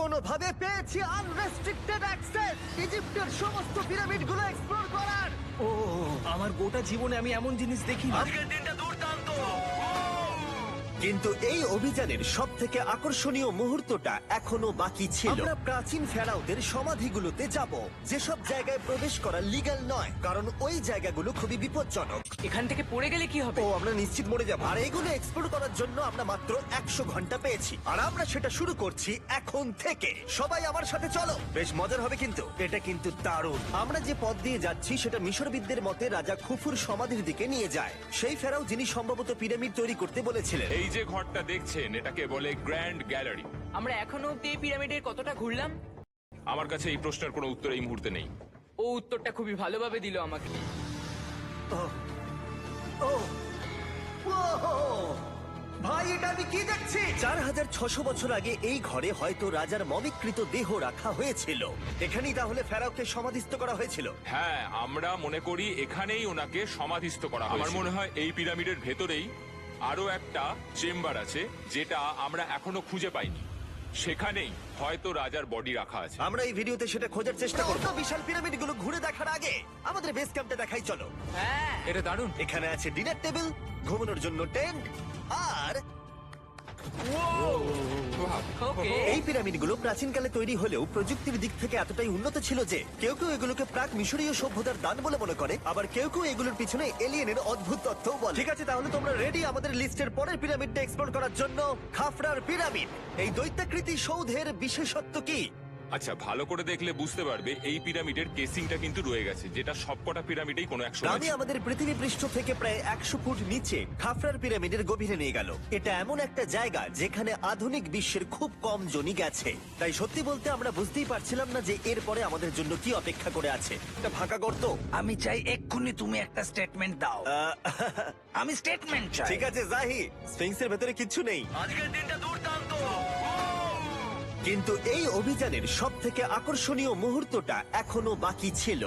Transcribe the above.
কোনোভাবে পেয়েছি unrestricted access ইজিপ্টের সমস্ত পিরামিডগুলো এক্সপ্লোর করার। ও আমার গোটা জীবনে আমি এমন জিনিস দেখিনি। আজকের দিনটা দুর্দান্ত। কিন্তু এই অভিযানের সব থেকে আকর্ষণীয় মুহূর্তটা এখনো বাকি ছিল। আমরা প্রাচীন ফেরাওদের সমাধিগুলোতে যাব, যেসব জায়গায় প্রবেশ করা লিগ্যাল নয়, কারণ ওই জায়গাগুলো খুবই বিপজ্জনক। এখান থেকে পড়ে গেলে কি হবে? ও আমরা নিশ্চিত মরে যাবো। আর এগুলো এক্সপ্লোর করার জন্য আমরা মাত্র 100 ঘন্টা পেয়েছি, আর আমরা সেটা শুরু করছি এখন থেকে। সবাই আমার সাথে চলো, বেশ মজার হবে কিন্তু। এটা কিন্তু দারুণ। আমরা যে পথ দিয়ে যাচ্ছি সেটা মিশরবিদদের মতে রাজা খুফুর সমাধির দিকে নিয়ে যায়, সেই ফেরাও যিনি সম্ভবত পিরামিড তৈরি করতে বলেছিলেন। এই যে ঘরটা দেখছেন এটাকে বলে গ্র্যান্ড গ্যালারি। আমরা এখনো অব্দি এই পিরামিডের কতটা ঘুরলাম? আমার কাছে এই প্রশ্নের কোনো উত্তর এই মুহূর্তে নেই। ও উত্তরটা খুবই ভালোভাবে দিল আমাকে। ও ও ভাই, এটা আমি কি দেখছি? 4600 বছর আগে এই ঘরে হয়তো রাজার মমিকৃত দেহ রাখা হয়েছিল। এখানেই তাহলে ফেরাওকে সমাধিস্থ করা হয়েছিল। হ্যাঁ, আমরা মনে করি এখানেই ওনাকে সমাধিস্থ করা হয়েছিল। আমার মনে হয় এই পিরামিডের ভেতরেই আরো একটা চেম্বার আছে যেটা আমরা এখনো খুঁজে পাইনি। সেখানেই হয়তো রাজার বডি রাখা আছে। আমরা এই ভিডিওতে সেটা খোঁজার চেষ্টা করব। বিশাল পিরামিডগুলো ঘুরে দেখার আগে আমাদের বেস ক্যাম্পটা দেখাই চলো। হ্যাঁ, এটা দারুণ। এখানে আছে ডিনার টেবিল, ঘুমানোর জন্য টেন্ট, আর ওকে। এই পিরামিডগুলো প্রাচীনকালে তৈরি হলেও প্রযুক্তির দিক থেকে এতটাই উন্নত ছিল যে কেউ কেউ এগুলোকে প্রাক মিশরীয় সভ্যতার দান বলে মনে করে, আবার কেউ কেউ এগুলোর পিছনে এলিয়েনের অদ্ভুত তথ্য বলে। ঠিক আছে, তাহলে তোমরা রেডি আমাদের লিস্টের পরের পিরামিডটা এক্সপ্লোর করার জন্য? খাফরার পিরামিড। এই দৈত্যাকৃতি সৌধের বিশেষত্ব কি? আচ্ছা, ভালো করে দেখলে বুঝতে পারবে এই পিরামিডের কেসিংটা কিন্তু রয়ে গেছে, যেটা সবকটা পিরামিডেই কোনো এক সময় আমি ছিল। আমাদের পৃথিবী পৃষ্ঠ থেকে প্রায় 100 ফুট নিচে খাফরার পিরামিডের গভীরে নিয়ে গেল। এটা এমন একটা জায়গা যেখানে আধুনিক বিশ্বের খুব কম জনই গেছে, তাই সত্যি বলতে আমরা বুঝতেই পারছিলাম না যে এরপরে আমাদের জন্য কি অপেক্ষা করে আছে। এটা ফাঁকা গর্ত। আমি চাই এক্ষুনি তুমি একটা স্টেটমেন্ট দাও। আমি স্টেটমেন্ট চাই। ঠিক আছে জাহি, স্ফিংসের ভেতরে কিচ্ছু নেই। আজকের দিনটা দুর্দান্ত। কিন্তু এই অভিযানের সব থেকে আকর্ষণীয় মুহূর্তটা এখনো বাকি ছিল।